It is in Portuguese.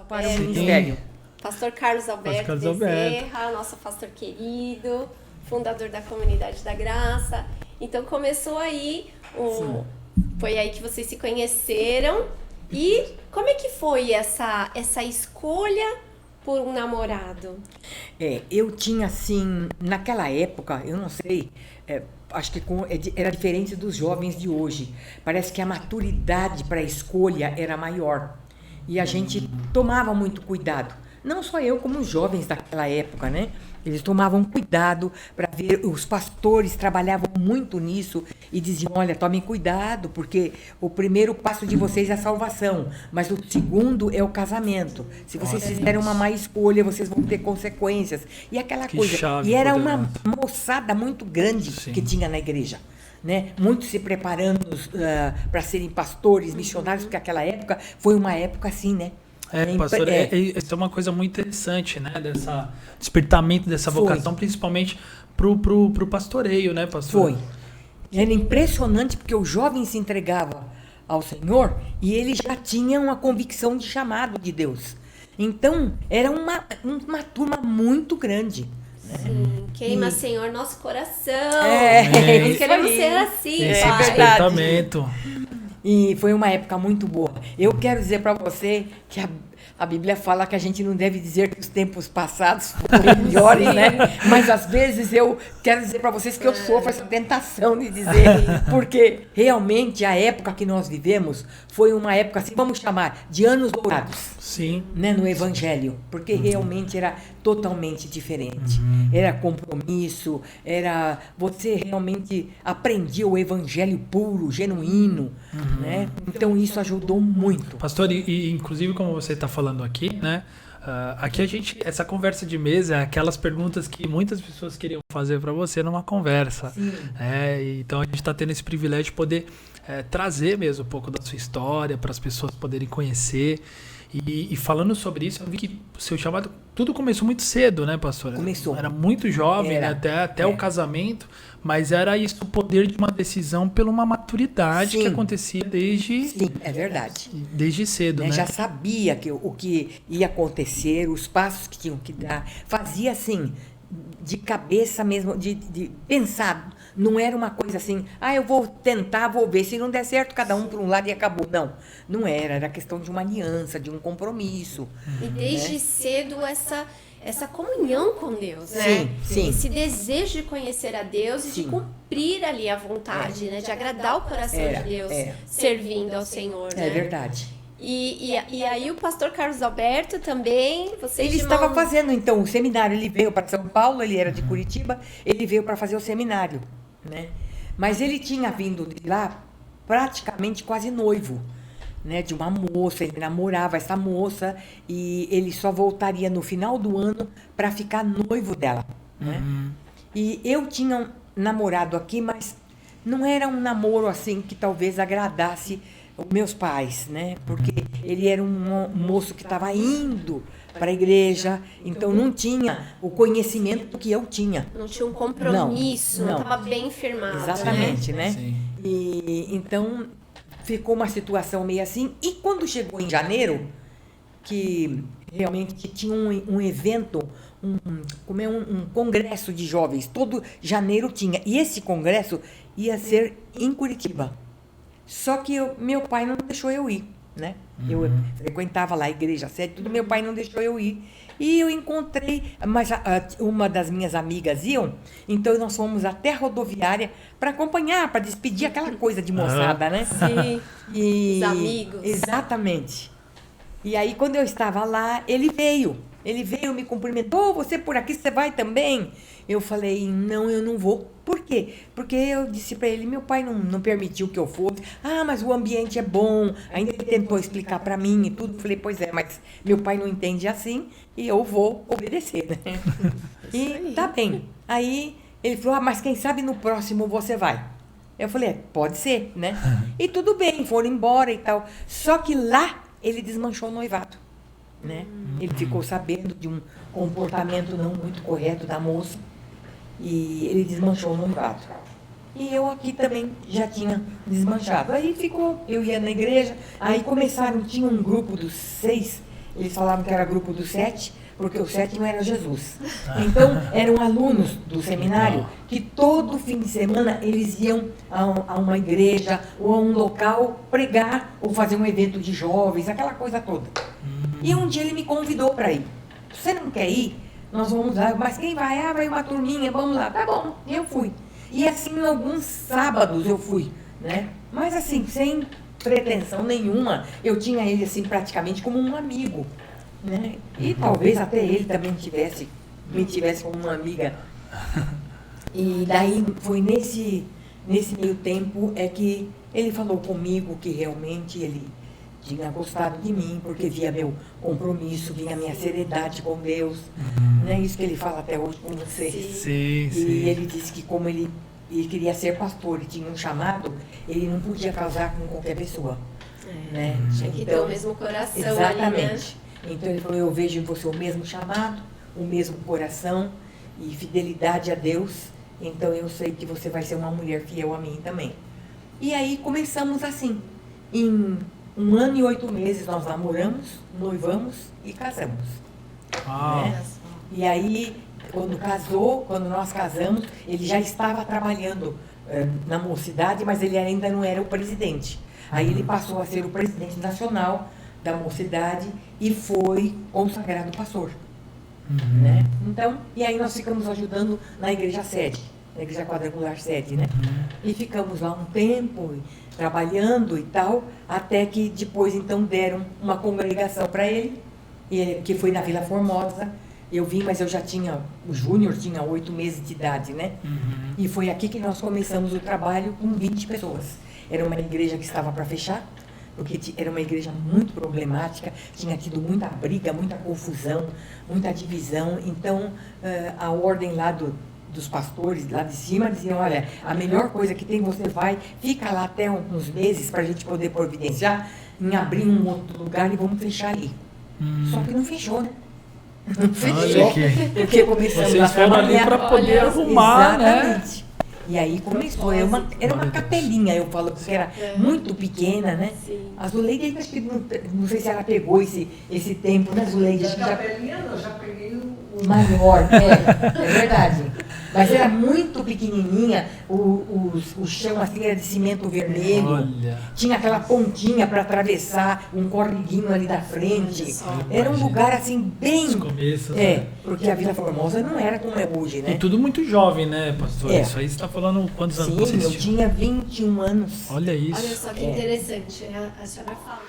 para o ministério. Pastor Carlos Alberto Bezerra, nosso pastor querido, fundador da Comunidade da Graça. Então começou aí, foi aí que vocês se conheceram. E como é que foi essa escolha por um namorado? Eu tinha assim, naquela época, eu não sei, acho que era diferente dos jovens de hoje. Parece que a maturidade para a escolha era maior. E a gente tomava muito cuidado. Não só eu, como os jovens daquela época, né? Eles tomavam cuidado para ver, os pastores trabalhavam muito nisso e diziam, olha, tomem cuidado, porque o primeiro passo de vocês é a salvação, mas o segundo é o casamento. Se vocês fizerem uma má escolha, vocês vão ter consequências. E aquela coisa. E era uma moçada muito grande que tinha na igreja. Né? Muitos se preparando para serem pastores, missionários, porque aquela época foi uma época assim, né? Pastor, isso é uma coisa muito interessante, né? Dessa despertamento dessa vocação, principalmente pro pastoreio, né, pastor? Foi. Era impressionante porque o jovem se entregava ao Senhor e ele já tinha uma convicção de chamado de Deus. Então, era uma turma muito grande. Sim, queima, Senhor, nosso coração. Nós queremos ser assim, esse despertamento. E foi uma época muito boa. Eu quero dizer para você que a Bíblia fala que a gente não deve dizer que os tempos passados foram melhores, né? Mas às vezes eu quero dizer para vocês que eu sofro essa tentação de dizer, porque realmente a época que nós vivemos foi uma época, assim, vamos chamar, de anos dourados. Sim. Né, no Evangelho, porque realmente era totalmente diferente. Era compromisso, você realmente aprendia o Evangelho puro, genuíno, né? Então isso ajudou muito. Pastor, e inclusive como você está falando aqui, né? Aqui essa conversa de mesa é aquelas perguntas que muitas pessoas queriam fazer para você numa conversa. Então a gente está tendo esse privilégio de poder trazer mesmo um pouco da sua história para as pessoas poderem conhecer. E falando sobre isso, eu vi que o seu chamado, tudo começou muito cedo, né, pastor? Começou. Era muito jovem, né? Até o casamento, mas era isso, o poder de uma decisão pela uma maturidade que acontecia desde... Sim, é verdade. Desde cedo, né? Já sabia o que ia acontecer, os passos que tinham que dar. Fazia assim, de cabeça mesmo, de pensar. Não era uma coisa assim, eu vou tentar, vou ver, se não der certo, cada um por um lado e acabou. Não era questão de uma aliança, de um compromisso. E desde cedo essa comunhão com Deus, né? Sim. Esse desejo de conhecer a Deus e de cumprir ali a vontade, né? De agradar o coração de Deus, servindo ao Senhor, né? É verdade. E aí o pastor Carlos Alberto também, ele estava fazendo então o seminário, ele veio para São Paulo, ele era de Curitiba, ele veio para fazer o seminário, né? Mas ele tinha vindo de lá praticamente quase noivo, né, de uma moça, ele namorava essa moça e ele só voltaria no final do ano para ficar noivo dela, né? E eu tinha um namorado aqui, mas não era um namoro assim que talvez agradasse os meus pais, né? Porque ele era um moço que estava indo para a igreja, então não tinha o conhecimento que eu tinha. Não tinha um compromisso, não estava bem firmado. Exatamente, né? Sim. E então ficou uma situação meio assim. E quando chegou em janeiro, que realmente tinha um evento, um congresso de jovens, todo janeiro tinha. E esse congresso ia ser em Curitiba. Só que meu pai não deixou eu ir, né? Eu frequentava lá a igreja, sede, tudo, meu pai não deixou eu ir. E eu encontrei, mas uma das minhas amigas iam, então nós fomos até a rodoviária para acompanhar, para despedir aquela coisa de moçada, né? Sim, os amigos. Exatamente. E aí, quando eu estava lá, ele veio, me cumprimentou, você por aqui, você vai também? Eu falei, não, eu não vou. Por quê? Porque eu disse para ele, meu pai não permitiu que eu fosse. Mas o ambiente é bom. Ainda ele tentou explicar para mim e tudo. Falei, pois é, mas meu pai não entende assim e eu vou obedecer, né? E tá bem. Aí ele falou, mas quem sabe no próximo você vai. Eu falei, pode ser, né? E tudo bem, foram embora e tal. Só que lá ele desmanchou o noivado, né? Ele ficou sabendo de um comportamento não muito correto da moça. E ele desmanchou o noivado. E eu aqui também já tinha desmanchado. Aí ficou, eu ia na igreja, aí tinha um grupo dos 6 Eles falavam que era grupo dos 7, porque o 7 não era Jesus. Então, eram alunos do seminário que todo fim de semana eles iam a uma igreja ou a um local pregar ou fazer um evento de jovens, aquela coisa toda. E um dia ele me convidou para ir. Você não quer ir? Nós vamos lá. Mas quem vai? Ah, vai uma turminha, vamos lá. Tá bom, e eu fui. E assim, alguns sábados eu fui, né? Mas assim, sem pretensão nenhuma, eu tinha ele assim praticamente como um amigo, né? E talvez até ele também me tivesse como uma amiga. E daí foi nesse meio tempo é que ele falou comigo que realmente ele tinha gostado de mim, porque via meu compromisso, via a minha seriedade com Deus, né? Isso que ele fala até hoje com você. Sim, e ele disse que como ele queria ser pastor e tinha um chamado, ele não podia casar com qualquer pessoa. Né? Tinha que ter o mesmo coração. Exatamente. Ali, né? Então ele falou, eu vejo em você o mesmo chamado, o mesmo coração e fidelidade a Deus, então eu sei que você vai ser uma mulher fiel a mim também. E aí começamos assim. Em 1 ano e 8 meses nós namoramos, noivamos e casamos. Né? E aí, quando nós casamos, ele já estava trabalhando na mocidade, mas ele ainda não era o presidente. Aí ele passou a ser o presidente nacional da mocidade e foi consagrado pastor. Né? Então, e aí nós ficamos ajudando na igreja sede, na igreja quadrangular sede, né? E ficamos lá um tempo, trabalhando e tal, até que depois então deram uma congregação para ele, que foi na Vila Formosa. Eu vim, mas eu já tinha, o Júnior tinha 8 meses de idade, né? E foi aqui que nós começamos o trabalho com 20 pessoas. Era uma igreja que estava para fechar, porque era uma igreja muito problemática, tinha tido muita briga, muita confusão, muita divisão. Então, a ordem lá dos pastores, lá de cima, diziam, olha, a melhor coisa que tem, você vai, fica lá até uns meses para a gente poder providenciar, em abrir um outro lugar e vamos fechar ali. Só que não fechou, né? Não fechou, porque começamos a trabalhar para poder arrumar, exatamente. Né? E aí começou, era uma capelinha, eu falo, porque era muito pequena, né? Sim. A Zuleide, acho que não sei se ela pegou esse tempo, né, Zuleide? A capelinha não, já peguei o maior, é verdade. Mas era muito pequenininha, o chão assim era de cimento vermelho. Olha. Tinha aquela pontinha para atravessar, um corriguinho ali da frente. Era um lugar assim bem... Os começos, né? Porque a Vila Formosa não era como é hoje, né? E tudo muito jovem, né, pastor? É. Isso aí você está falando quantos anos Sim, vocês eu tinham? tinha 21 anos. Olha isso. Olha só que interessante. A senhora fala.